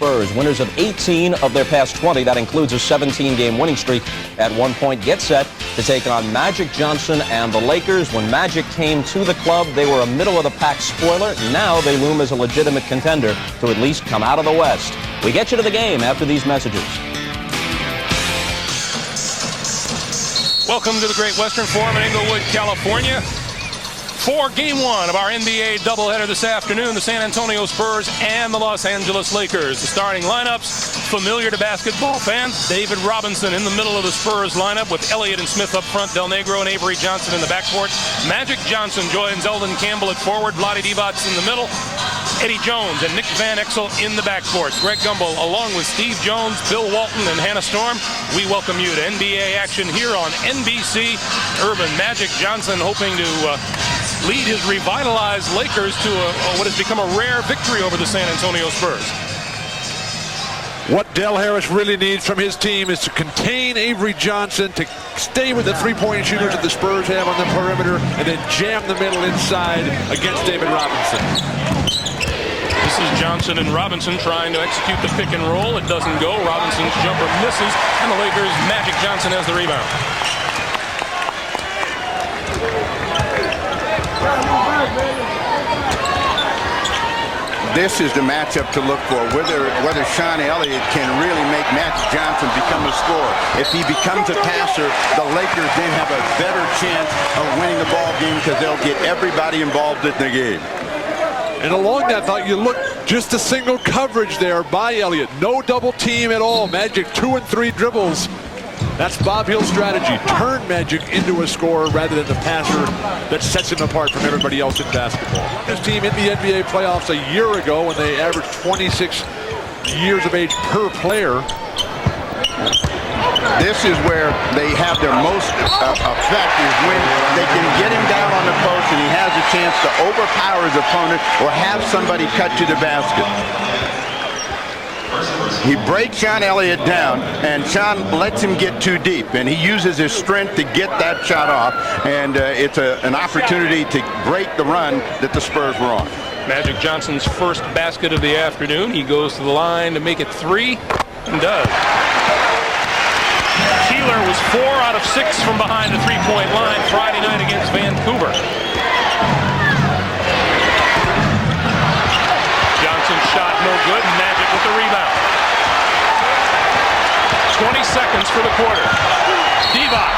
Spurs, winners of 18 of their past 20. That includes a 17-game winning streak at one point. Get set to take on Magic Johnson and the Lakers. When Magic came to the club, they were a middle-of-the-pack spoiler. Now they loom as a legitimate contender to at least come out of the West. We get you to the game after these messages. Welcome to the Great Western Forum in Inglewood, California. For Game 1 of our NBA doubleheader this afternoon, the San Antonio Spurs and the Los Angeles Lakers. The starting lineups, familiar to basketball fans. David Robinson in the middle of the Spurs lineup with Elliott and Smith up front, Del Negro and Avery Johnson in the backcourt. Magic Johnson joins Eldon Campbell at forward, Vlade Divac in the middle. Eddie Jones and Nick Van Exel in the backcourt. Greg Gumbel along with Steve Jones, Bill Walton, and Hannah Storm. We welcome you to NBA action here on NBC. Urban Magic Johnson hoping to lead his revitalized Lakers to what has become a rare victory over the San Antonio Spurs. What Del Harris really needs from his team is to contain Avery Johnson, to stay with the three-point shooters that the Spurs have on the perimeter, and then jam the middle inside against David Robinson. This is Johnson and Robinson trying to execute the pick and roll. It doesn't go. Robinson's jumper misses, and the Lakers' Magic Johnson has the rebound. This is the matchup to look for, whether Sean Elliott can really make Magic Johnson become a scorer. If he becomes a passer, the Lakers then have a better chance of winning the ball game because they'll get everybody involved in the game. And along that thought, you look just a single coverage there by Elliott. No double team at all. Magic 2 and 3 dribbles. That's Bob Hill's strategy. Turn Magic into a scorer rather than the passer that sets him apart from everybody else in basketball. His team in the NBA playoffs a year ago when they averaged 26 years of age per player. This is where they have their most effect is when they can get him down on the post and he has a chance to overpower his opponent or have somebody cut to the basket. He breaks Sean Elliott down, and Sean lets him get too deep, and he uses his strength to get that shot off, and it's an opportunity to break the run that the Spurs were on. Magic Johnson's first basket of the afternoon. He goes to the line to make it 3, and does. Keeler was 4 out of 6 from behind the three-point line Friday night against Vancouver. Johnson's shot no good. Magic with the rebound. 20 seconds for the quarter. Divac.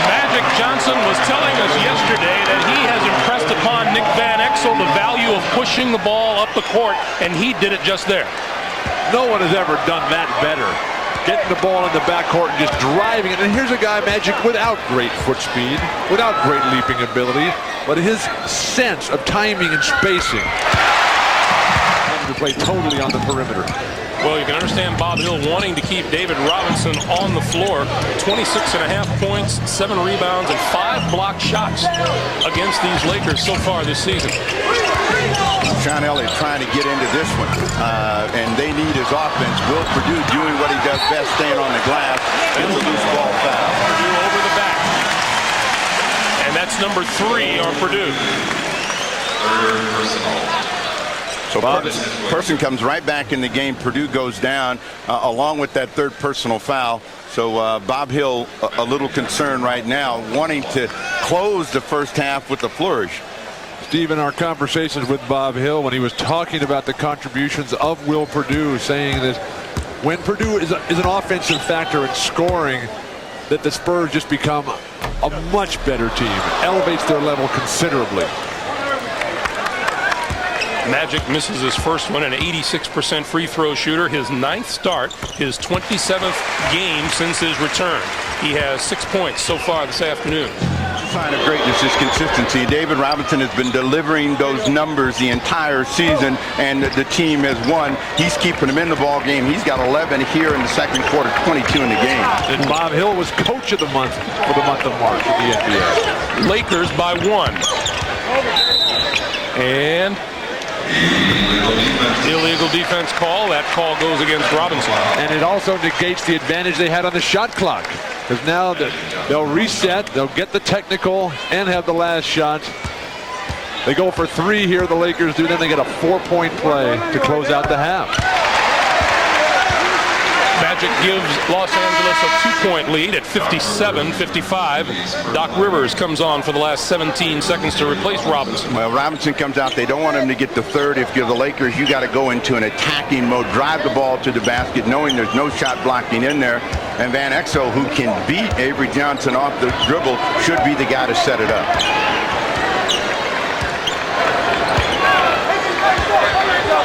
Magic Johnson was telling us yesterday that he has impressed upon Nick Van Exel the value of pushing the ball up the court, and he did it just there. No one has ever done that better. Getting the ball in the backcourt and just driving it. And here's a guy, Magic, without great foot speed, without great leaping ability, but his sense of timing and spacing. To play totally on the perimeter. Well, you can understand Bob Hill wanting to keep David Robinson on the floor. 26.5 points, 7 rebounds, and 5 blocked shots against these Lakers so far this season. Sean Elliott trying to get into this one, and they need his offense. Will Purdue doing what he does best, staying on the glass, and the loose ball foul. Purdue over the back. And that's number 3 on Purdue. So person comes right back in the game. Purdue goes down along with that third personal foul. So Bob Hill a little concerned right now, wanting to close the first half with a flourish. Steve, in our conversations with Bob Hill, when he was talking about the contributions of Will Purdue, saying that when Purdue is an offensive factor in scoring, that the Spurs just become a much better team, elevates their level considerably. Magic misses his first one, an 86% free throw shooter, his 9th start, his 27th game since his return. He has 6 points so far this afternoon. Sign of greatness is consistency. David Robinson has been delivering those numbers the entire season, and the team has won. He's keeping them in the ball game. He's got 11 here in the second quarter, 22 in the game. And Bob Hill was coach of the month for the month of March in the NBA. Lakers by 1. And illegal defense call. That call goes against Robinson. And it also negates the advantage they had on the shot clock. because now they'll reset, they'll get the technical and have the last shot. They go for 3 here, the Lakers do, then they get a 4-point play to close out the half. Magic gives Los Angeles a 2-point lead at 57-55. Doc Rivers comes on for the last 17 seconds to replace Robinson. Well, Robinson comes out. They don't want him to get the third. If you're the Lakers, you got to go into an attacking mode, drive the ball to the basket, knowing there's no shot blocking in there. And Van Exel, who can beat Avery Johnson off the dribble, should be the guy to set it up.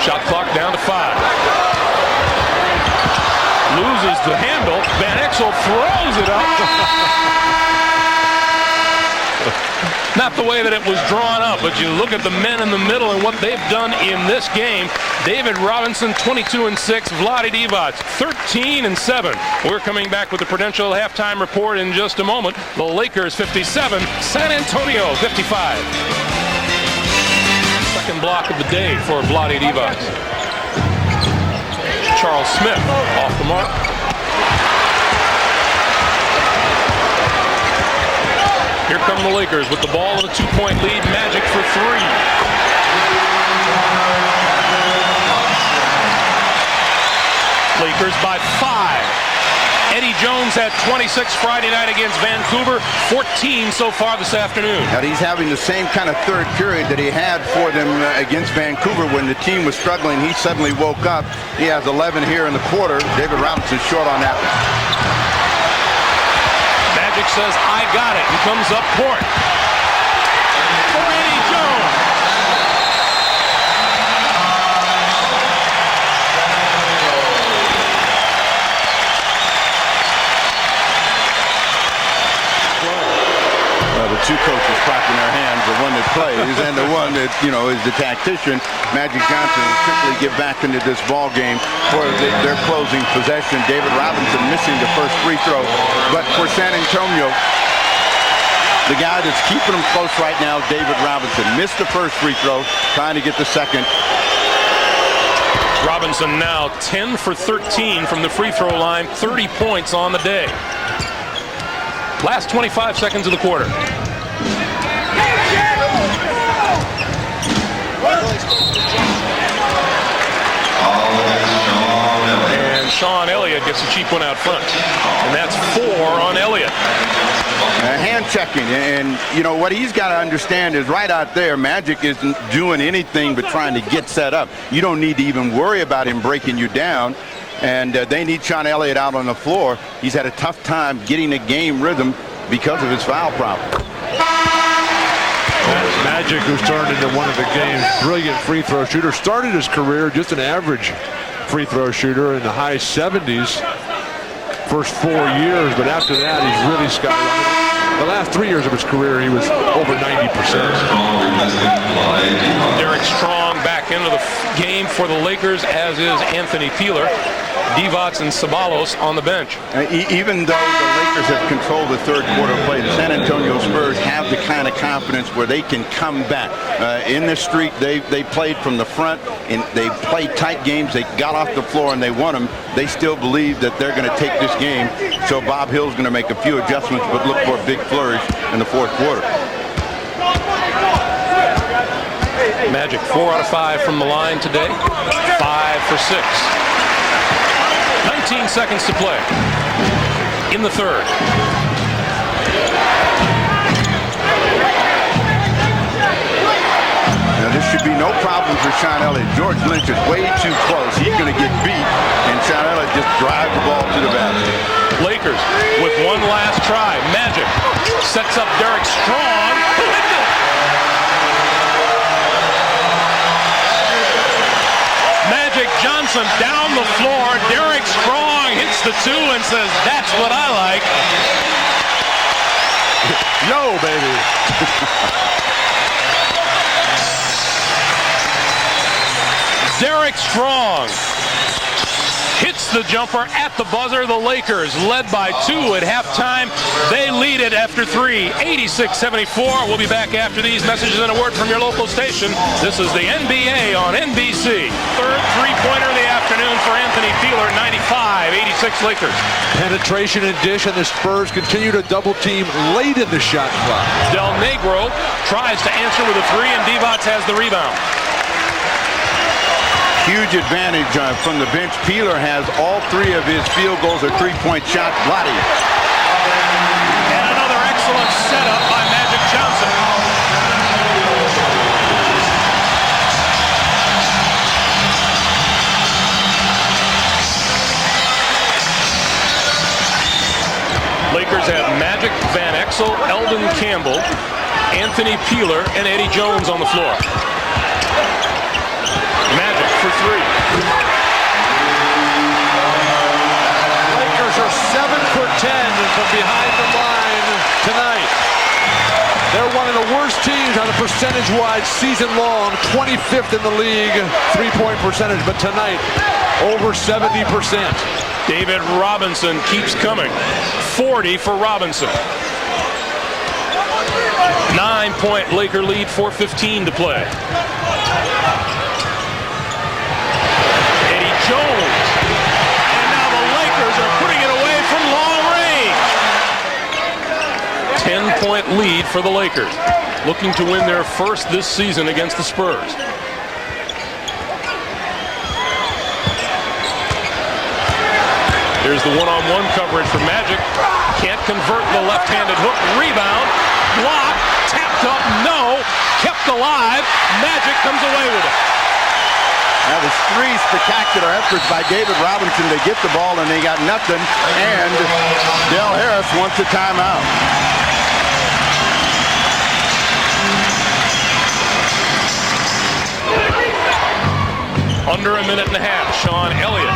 Shot clock down to 5. Loses the handle. Van Exel throws it up. Not the way that it was drawn up, but you look at the men in the middle and what they've done in this game. David Robinson, 22-6. Vlade Divac, 13-7. We're coming back with the Prudential halftime report in just a moment. The Lakers 57, San Antonio 55. Second block of the day for Vlade Divac. Charles Smith off the mark. Here come the Lakers with the ball and a 2-point lead. Magic for 3. Lakers by 5. Eddie Jones had 26 Friday night against Vancouver, 14 so far this afternoon. And he's having the same kind of third period that he had for them against Vancouver when the team was struggling. He suddenly woke up. He has 11 here in the quarter. David Robinson short on that one. Magic says, I got it, and comes up court. For Eddie Jones. Two coaches clapping their hands, the one that plays and the one that, is the tactician. Magic Johnson will quickly get back into this ball game for their closing possession. David Robinson missing the first free throw. But for San Antonio, the guy that's keeping them close right now, David Robinson, missed the first free throw, trying to get the second. Robinson now 10 for 13 from the free throw line, 30 points on the day. Last 25 seconds of the quarter. And Sean Elliott gets a cheap one out front. And that's 4 on Elliott. Hand checking. And, what he's got to understand is right out there, Magic isn't doing anything but trying to get set up. You don't need to even worry about him breaking you down. And they need Sean Elliott out on the floor. He's had a tough time getting a game rhythm because of his foul problem. Magic, who's turned into one of the game's brilliant free throw shooter, started his career just an average free throw shooter in the high 70s first 4 years, but after that he's really skyrocketed. The last 3 years of his career he was over 90%. Derek Strong back into the game for the Lakers, as is Anthony Peeler. Divac and Ceballos on the bench. Even though the Lakers have controlled the third quarter play, the San Antonio Spurs have the kind of confidence where they can come back. In this streak, they played from the front, and they played tight games. They got off the floor and they won them. They still believe that they're going to take this game. So Bob Hill's going to make a few adjustments, but look for a big flourish in the fourth quarter. Magic 4 out of 5 from the line today. 5 for 6. 19 seconds to play in the third. Now this should be no problem for Sean Elliott. George Lynch is way too close. He's going to get beat, and Sean Elliott just drives the ball to the basket. Lakers with one last try. Magic sets up Derek Strong. Magic Johnson down the floor. Derek Strong hits the 2 and says, that's what I like. Yo, baby. Derek Strong hits the jumper at the buzzer. The Lakers led by 2 at halftime. They lead it after 3, 86-74. We'll be back after these messages and a word from your local station. This is the NBA on NBC. Third three-pointer of the afternoon for Anthony Peeler, 95-86 Lakers. Penetration and dish, and the Spurs continue to double team late in the shot clock. Del Negro tries to answer with a 3, and Divac has the rebound. Huge advantage from the bench. Peeler has all 3 of his field goals or three-point shots blocked. And another excellent setup by Magic Johnson. Lakers have Magic, Van Exel, Eldon Campbell, Anthony Peeler, and Eddie Jones on the floor. Magic for 3. Lakers are 7 for 10 from behind the line tonight. They're one of the worst teams on a percentage-wise season long, 25th in the league, three-point percentage, but tonight, over 70%. David Robinson keeps coming. 40 for Robinson. 9-point Laker lead, 4:15 to play. Eddie Jones. And now the Lakers are putting it away from long range. 10-point lead for the Lakers. Looking to win their first this season against the Spurs. Here's the one-on-one coverage for Magic. Can't convert the left-handed hook. Rebound. Block. Tapped up. No. Kept alive. Magic comes away with it. That was 3 spectacular efforts by David Robinson to get the ball, and they got nothing. And Del Harris wants a timeout. Under a minute and a half. Sean Elliott.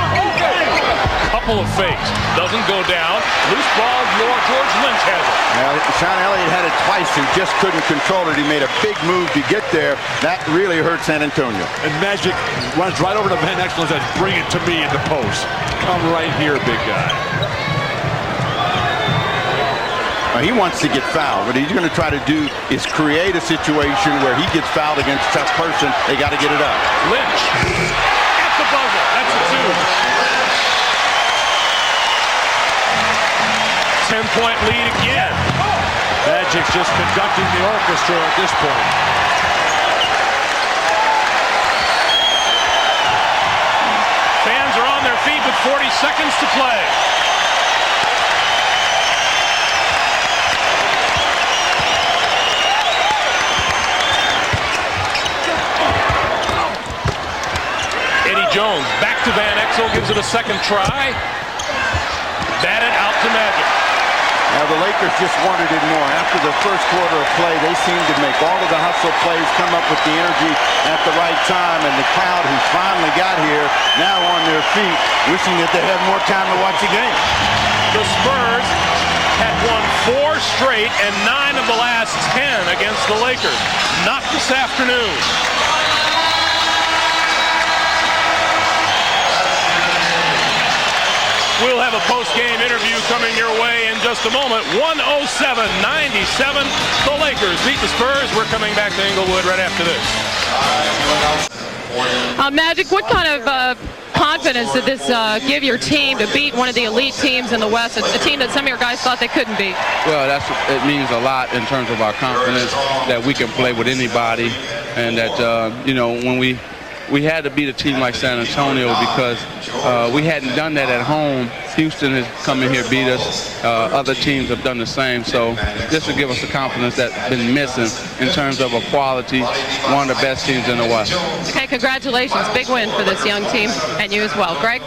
Couple of fakes. Doesn't go down. Loose ball. George Lynch has it. Now, Sean Elliott had it twice and just couldn't control it. He made a big move to get there. That really hurt San Antonio. And Magic runs right over to Van Exel and says, bring it to me in the post. Come right here, big guy. He wants to get fouled. What he's going to try to do is create a situation where he gets fouled against a tough person. They got to get it up. Lynch at the buzzer. That's a 2. 10-point lead again. Magic's just conducting the orchestra at this point. Fans are on their feet with 40 seconds to play. Eddie Jones back to Van Exel, gives it a second try. Batted out to Magic. Now the Lakers just wanted it more. After the first quarter of play, they seemed to make all of the hustle plays, come up with the energy at the right time, and the crowd who finally got here now on their feet, wishing that they had more time to watch the game. The Spurs had won 4 straight and 9 of the last 10 against the Lakers. Not this afternoon. We'll have a post-game interview coming your way in just a moment. 107-97. The Lakers beat the Spurs. We're coming back to Inglewood right after this. Magic, what kind of confidence did this give your team to beat one of the elite teams in the West, a team that some of your guys thought they couldn't beat? Well, it means a lot in terms of our confidence that we can play with anybody, and that when we had to beat a team like San Antonio because we hadn't done that at home. Houston has come in here, beat us. Other teams have done the same. So this will give us the confidence that's been missing in terms of a quality, one of the best teams in the West. Okay, congratulations. Big win for this young team and you as well. Greg?